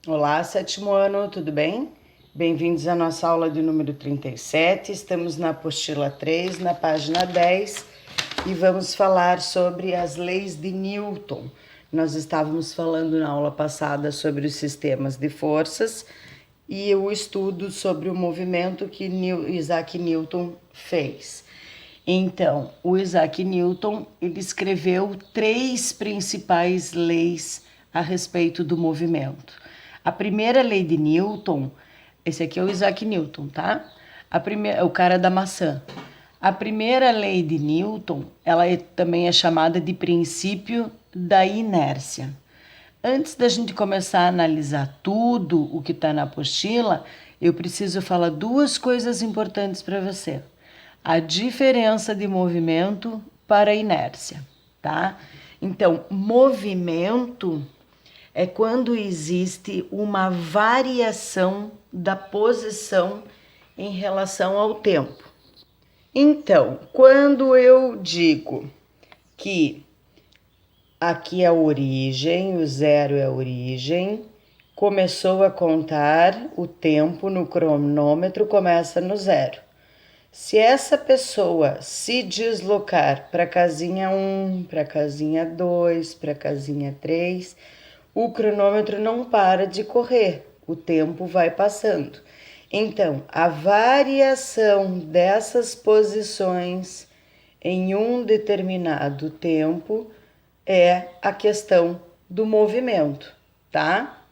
Olá, sétimo ano, tudo bem? Bem-vindos à nossa aula de número 37. Estamos na apostila 3, na página 10, e vamos falar sobre as leis de Newton. Nós estávamos falando na aula passada sobre os sistemas de forças e o estudo sobre o movimento que Isaac Newton fez. Então, o Isaac Newton, ele escreveu 3 principais leis a respeito do movimento. A primeira lei de Newton, esse aqui é o Isaac Newton, tá? O cara da maçã. A primeira lei de Newton, também é chamada de princípio da inércia. Antes da gente começar a analisar tudo o que está na apostila, eu preciso falar 2 coisas importantes para você. A diferença de movimento para inércia, tá? Então, movimento é quando existe uma variação da posição em relação ao tempo. Então, quando eu digo que aqui é a origem, o 0 é a origem, começou a contar, o tempo no cronômetro começa no 0. Se essa pessoa se deslocar para a casinha 1, para a casinha 2, para a casinha 3, o cronômetro não para de correr, o tempo vai passando. Então, a variação dessas posições em um determinado tempo é a questão do movimento, tá?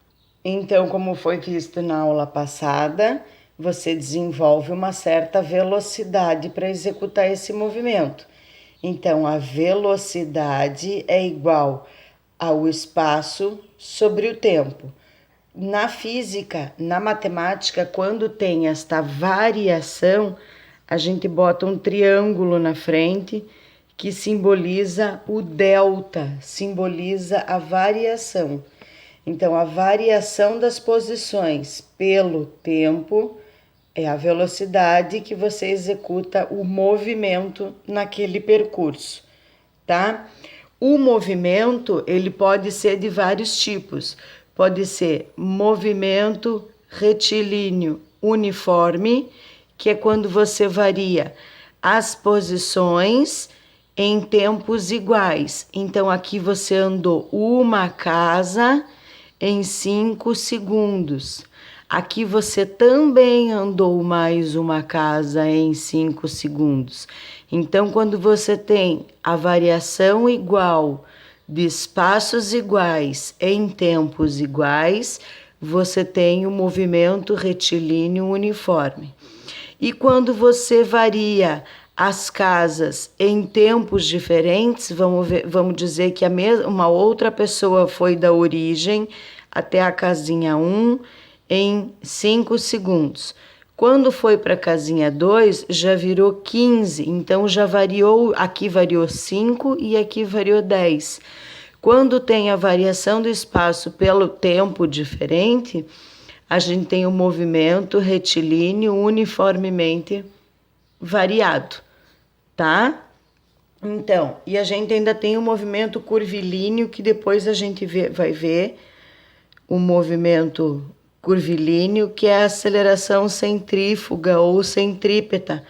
Então, como foi visto na aula passada, você desenvolve uma certa velocidade para executar esse movimento. Então, a velocidade é igual ao espaço sobre o tempo. Na física, na matemática, quando tem esta variação, a gente bota um triângulo na frente que simboliza o delta, simboliza a variação. Então, a variação das posições pelo tempo é a velocidade que você executa o movimento naquele percurso, tá? O movimento, ele pode ser de vários tipos. Pode ser movimento retilíneo uniforme, que é quando você varia as posições em tempos iguais. Então, aqui você andou uma casa em 5 segundos. Aqui você também andou mais uma casa em 5 segundos. Então, quando você tem a variação igual de espaços iguais em tempos iguais, você tem o movimento retilíneo uniforme. E quando você varia as casas em tempos diferentes, vamos dizer que uma outra pessoa foi da origem até a casinha 1 em 5 segundos. Quando foi para a casinha 2, já virou 15, então já variou, aqui variou 5 e aqui variou 10. Quando tem a variação do espaço pelo tempo diferente, a gente tem o movimento retilíneo uniformemente variado, tá? Então, e a gente ainda tem o movimento curvilíneo, que depois a gente vai ver o movimento curvilíneo, que é a aceleração centrífuga ou centrípeta,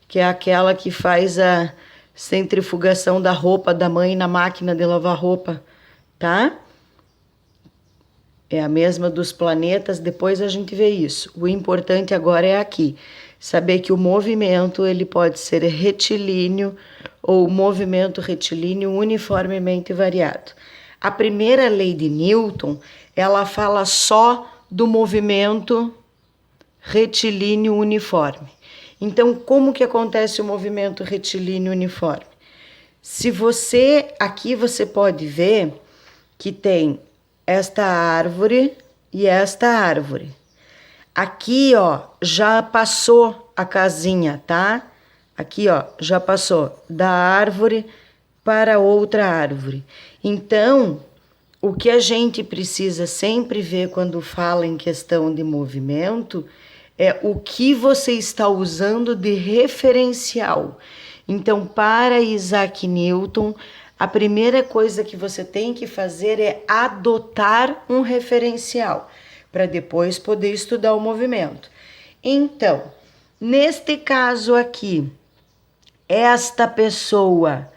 que é aquela que faz a centrifugação da roupa da mãe na máquina de lavar roupa, tá? É a mesma dos planetas, depois a gente vê isso. O importante agora é aqui, saber que o movimento ele pode ser retilíneo ou movimento retilíneo uniformemente variado. A primeira lei de Newton, ela fala só do movimento retilíneo uniforme. Então, como que acontece o movimento retilíneo uniforme? Se você, aqui você pode ver que tem esta árvore e esta árvore. Aqui, ó, já passou a casinha, tá? Aqui, ó, já passou da árvore para outra árvore. Então, o que a gente precisa sempre ver quando fala em questão de movimento é o que você está usando de referencial. Então, para Isaac Newton, a primeira coisa que você tem que fazer é adotar um referencial. para depois poder estudar o movimento. Então, neste caso aqui, esta pessoa,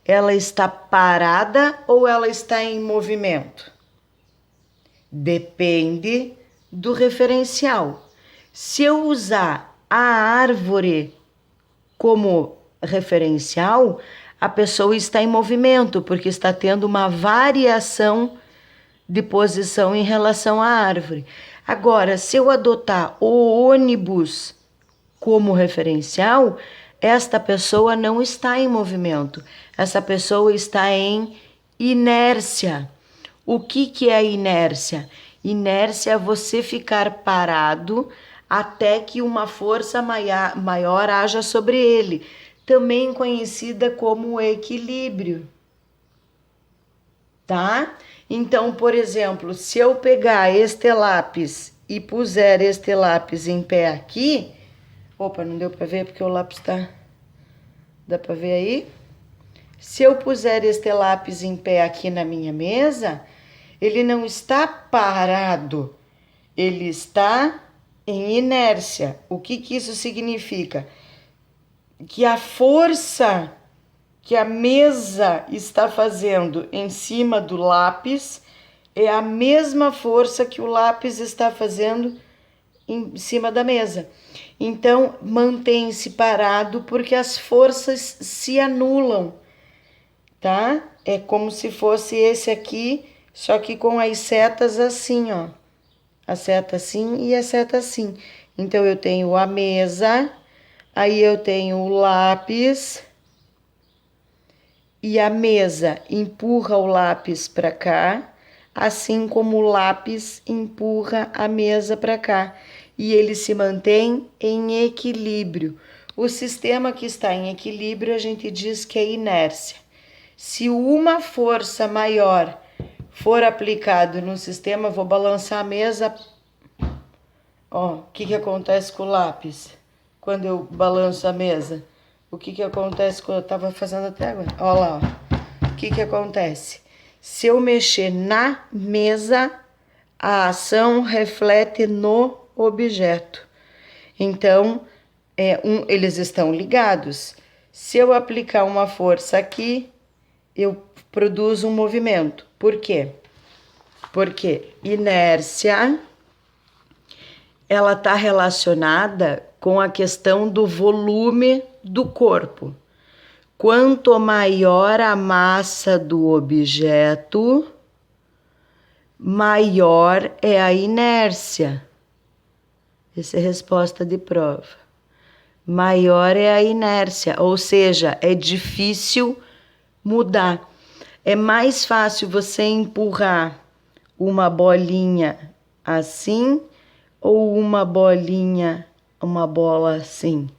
ela está parada ou ela está em movimento? Depende do referencial. Se eu usar a árvore como referencial, a pessoa está em movimento, porque está tendo uma variação de posição em relação à árvore. Agora, se eu adotar o ônibus como referencial, esta pessoa não está em movimento. Essa pessoa está em inércia. O que é inércia? Inércia é você ficar parado até que uma força maior haja sobre ele, também conhecida como equilíbrio. Tá? Então, por exemplo, se eu pegar este lápis e puser este lápis em pé aqui, opa, não deu para ver porque o lápis tá... Dá para ver aí? Se eu puser este lápis em pé aqui na minha mesa, ele não está parado, ele está em inércia. O que isso significa? Que a força que a mesa está fazendo em cima do lápis é a mesma força que o lápis está fazendo em cima da mesa. Então, mantém-se parado porque as forças se anulam, tá? É como se fosse esse aqui, só que com as setas assim, ó. A seta assim e a seta assim. Então, eu tenho a mesa, aí eu tenho o lápis, e a mesa empurra o lápis para cá, assim como o lápis empurra a mesa para cá. E ele se mantém em equilíbrio. O sistema que está em equilíbrio a gente diz que é inércia. Se uma força maior for aplicada no sistema, vou balançar a mesa. Ó, o que acontece com o lápis quando eu balanço a mesa? O que acontece quando eu estava fazendo até agora? Ó lá, ó. O que acontece? Se eu mexer na mesa, a ação reflete no objeto. Então, eles estão ligados. Se eu aplicar uma força aqui, eu produzo um movimento. Por quê? Porque inércia, ela está relacionada com a questão do volume do corpo. Quanto maior a massa do objeto, maior é a inércia. Essa é a resposta de prova. Maior é a inércia, ou seja, é difícil mudar. É mais fácil você empurrar uma bolinha assim ou uma bola assim.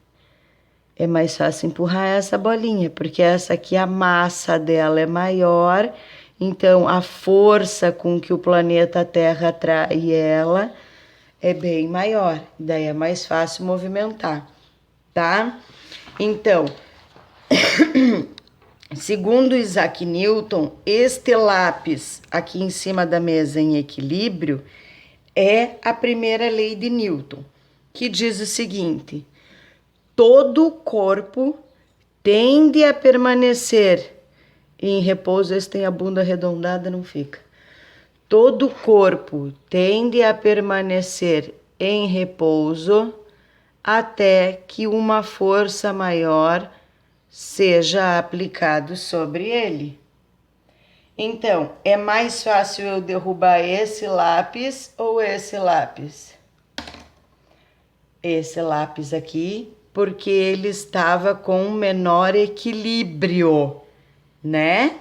É mais fácil empurrar essa bolinha, porque essa aqui, a massa dela é maior, então a força com que o planeta Terra atrai ela é bem maior, daí é mais fácil movimentar, tá? Então, segundo Isaac Newton, este lápis aqui em cima da mesa em equilíbrio é a primeira lei de Newton, que diz o seguinte: todo corpo tende a permanecer em repouso. Esse tem a bunda arredondada, não fica. Todo corpo tende a permanecer em repouso até que uma força maior seja aplicada sobre ele. Então, é mais fácil eu derrubar esse lápis ou esse lápis? Esse lápis aqui, porque ele estava com um menor equilíbrio, né?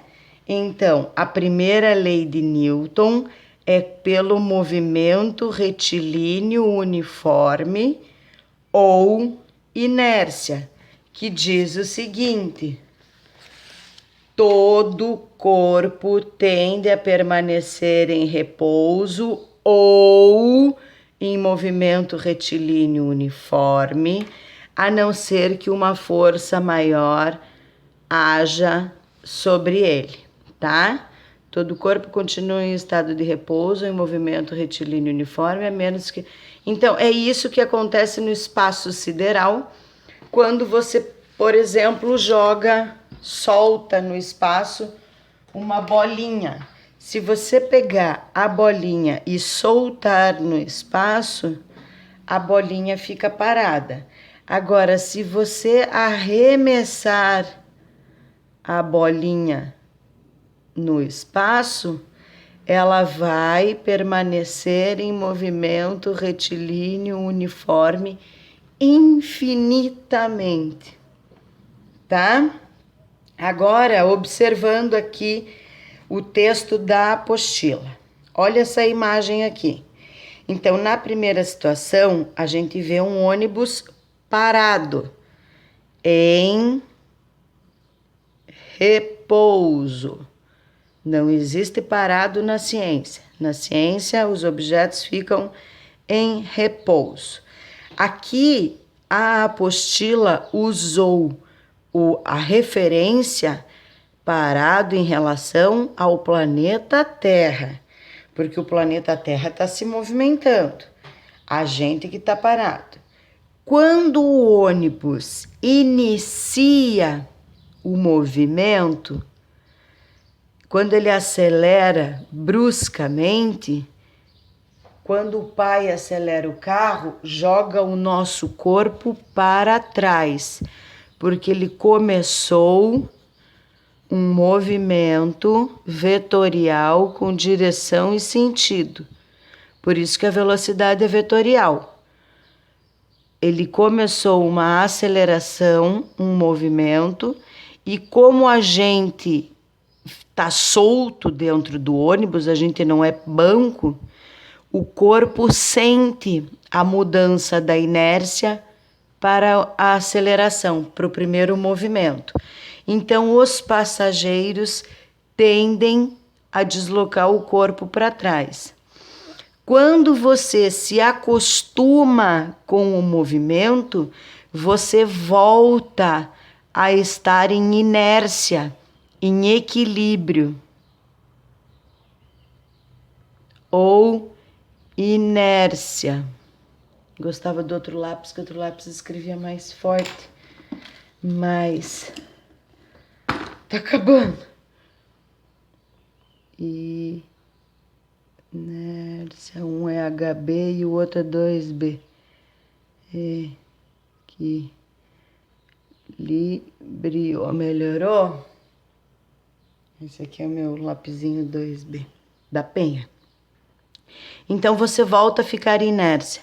Então, a primeira lei de Newton é pelo movimento retilíneo uniforme ou inércia, que diz o seguinte: todo corpo tende a permanecer em repouso ou em movimento retilíneo uniforme, a não ser que uma força maior haja sobre ele, tá? Todo o corpo continua em estado de repouso, em movimento retilíneo uniforme, a menos que... Então, é isso que acontece no espaço sideral, quando você, por exemplo, solta no espaço uma bolinha. Se você pegar a bolinha e soltar no espaço, a bolinha fica parada. Agora, se você arremessar a bolinha no espaço, ela vai permanecer em movimento retilíneo uniforme infinitamente, tá? Agora, observando aqui o texto da apostila. Olha essa imagem aqui. Então, na primeira situação, a gente vê um ônibus parado em repouso. Não existe parado na ciência. Na ciência, os objetos ficam em repouso. Aqui, a apostila usou a referência parado em relação ao planeta Terra, porque o planeta Terra está se movimentando, a gente que está parado. Quando o ônibus inicia o movimento, quando ele acelera bruscamente, quando o pai acelera o carro, joga o nosso corpo para trás, porque ele começou um movimento vetorial com direção e sentido. Por isso que a velocidade é vetorial. Ele começou uma aceleração, um movimento, e como a gente está solto dentro do ônibus, a gente não é banco, o corpo sente a mudança da inércia para a aceleração, para o primeiro movimento. Então, os passageiros tendem a deslocar o corpo para trás. Quando você se acostuma com o movimento, você volta a estar em inércia, em equilíbrio ou inércia. Gostava do outro lápis, que o outro lápis escrevia mais forte, mas tá acabando. Inércia, um é HB e o outro é 2B. Equilíbrio. Melhorou? Esse aqui é o meu lapisinho 2B, da Penha. Então, você volta a ficar em inércia.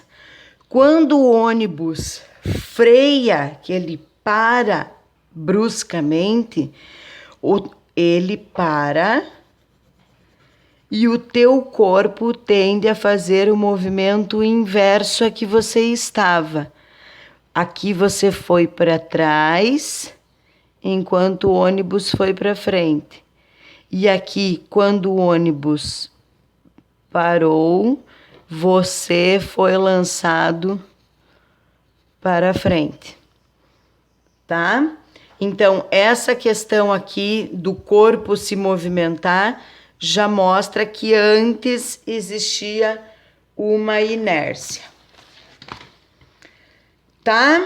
Quando o ônibus freia, que ele para bruscamente, ele para e o teu corpo tende a fazer o movimento inverso a que você estava. Aqui você foi para trás, enquanto o ônibus foi para frente. E aqui, quando o ônibus parou, você foi lançado para frente, tá? Então, essa questão aqui do corpo se movimentar já mostra que antes existia uma inércia, tá?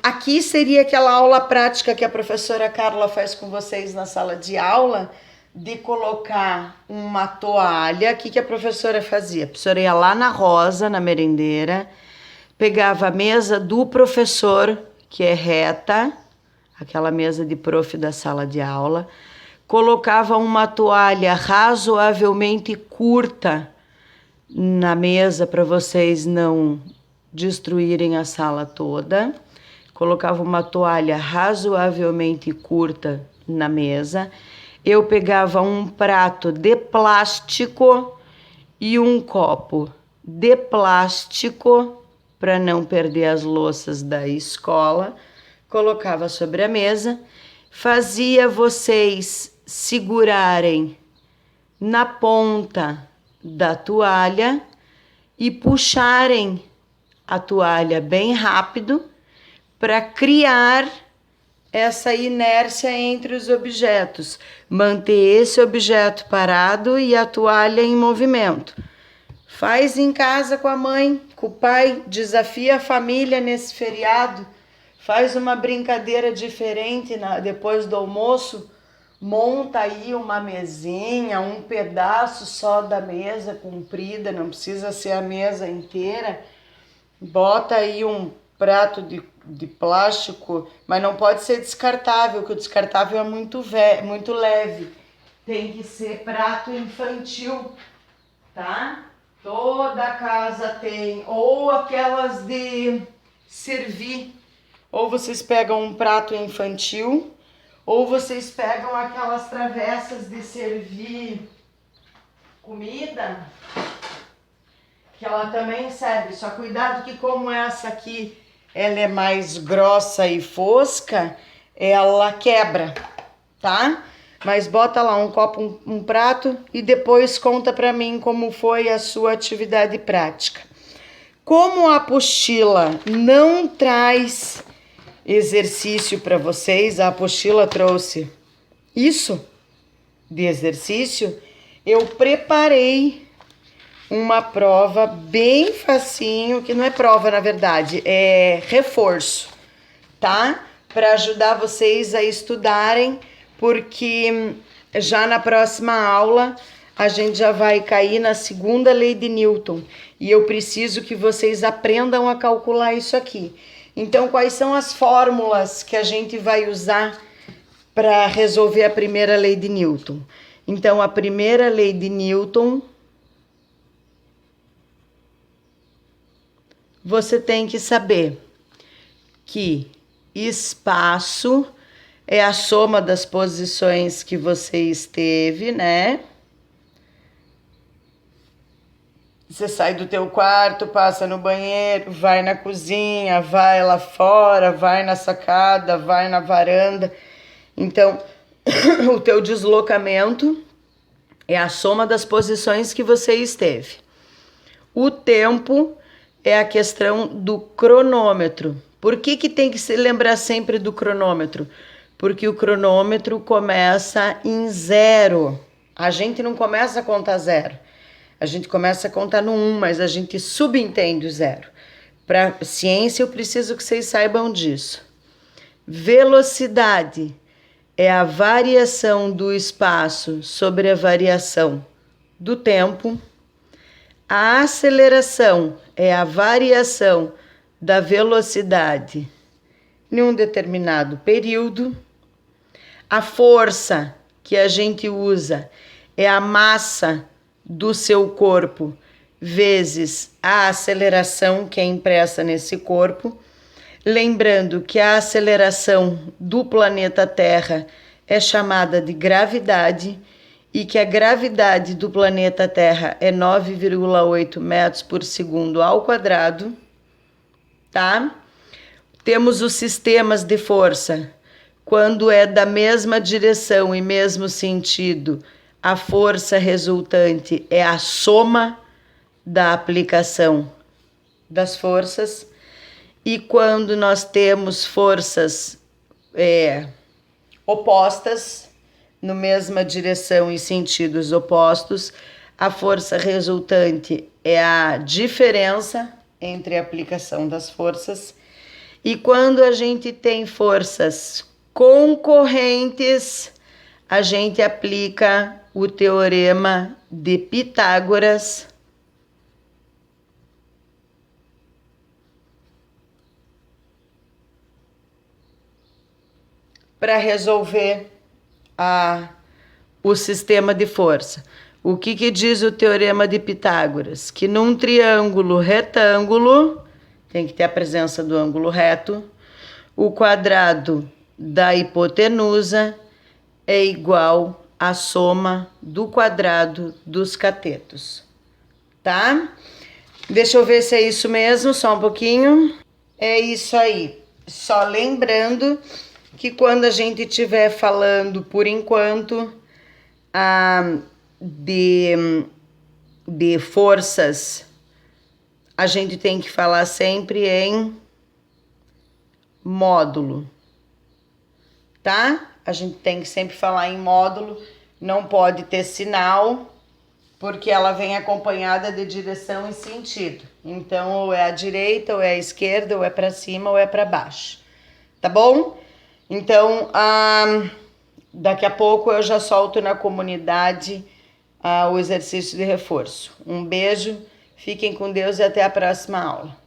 Aqui seria aquela aula prática que a professora Carla faz com vocês na sala de aula, de colocar uma toalha. O que a professora fazia? A professora ia lá na Rosa, na merendeira, pegava a mesa do professor, que é reta, aquela mesa de prof da sala de aula, colocava uma toalha razoavelmente curta na mesa para vocês não destruírem a sala toda. Colocava uma toalha razoavelmente curta na mesa. Eu pegava um prato de plástico e um copo de plástico para não perder as louças da escola. Colocava sobre a mesa, fazia vocês segurarem na ponta da toalha e puxarem a toalha bem rápido para criar essa inércia entre os objetos, manter esse objeto parado e a toalha em movimento. Faz em casa com a mãe, com o pai, desafia a família nesse feriado, faz uma brincadeira diferente depois do almoço, monta aí uma mesinha, um pedaço só da mesa comprida, não precisa ser a mesa inteira, bota aí um prato de plástico, mas não pode ser descartável, que o descartável é muito leve. Tem que ser prato infantil, tá? Toda casa tem, ou aquelas de servir. Ou vocês pegam um prato infantil, ou vocês pegam aquelas travessas de servir comida, que ela também serve. Só cuidado que como essa aqui ela é mais grossa e fosca, ela quebra, tá? Mas bota lá um copo, um prato e depois conta pra mim como foi a sua atividade prática. Como a apostila não traz exercício para vocês, a apostila trouxe isso de exercício, eu preparei uma prova bem facinho, que não é prova na verdade, é reforço, tá? Para ajudar vocês a estudarem, porque já na próxima aula a gente já vai cair na segunda lei de Newton e eu preciso que vocês aprendam a calcular isso aqui. Então, quais são as fórmulas que a gente vai usar para resolver a primeira lei de Newton? Então, a primeira lei de Newton, você tem que saber que espaço é a soma das posições que você esteve, né? Você sai do teu quarto, passa no banheiro, vai na cozinha, vai lá fora, vai na sacada, vai na varanda. Então, o teu deslocamento é a soma das posições que você esteve. O tempo é a questão do cronômetro. Por que tem que se lembrar sempre do cronômetro? Porque o cronômetro começa em 0. A gente não começa a contar 0. A gente começa a contar no 1, mas a gente subentende o 0. Para ciência, eu preciso que vocês saibam disso. Velocidade é a variação do espaço sobre a variação do tempo. A aceleração é a variação da velocidade em um determinado período. A força que a gente usa é a massa do seu corpo vezes a aceleração que é impressa nesse corpo. Lembrando que a aceleração do planeta Terra é chamada de gravidade e que a gravidade do planeta Terra é 9,8 metros por segundo ao quadrado, tá? Temos os sistemas de força. Quando é da mesma direção e mesmo sentido, a força resultante é a soma da aplicação das forças. E quando nós temos forças opostas, na mesma direção e sentidos opostos, a força resultante é a diferença entre a aplicação das forças. E quando a gente tem forças concorrentes, a gente aplica o teorema de Pitágoras para resolver o sistema de força. O que diz o teorema de Pitágoras? Que num triângulo retângulo, tem que ter a presença do ângulo reto, o quadrado da hipotenusa é igual à soma do quadrado dos catetos, tá? Deixa eu ver se é isso mesmo, só um pouquinho. É isso aí. Só lembrando que quando a gente estiver falando, por enquanto, de forças, a gente tem que falar sempre em módulo. tá? A gente tem que sempre falar em módulo, não pode ter sinal, porque ela vem acompanhada de direção e sentido. Então, ou é à direita, ou é à esquerda, ou é para cima, ou é para baixo. Tá bom? Então, daqui a pouco eu já solto na comunidade o exercício de reforço. Um beijo, fiquem com Deus e até a próxima aula.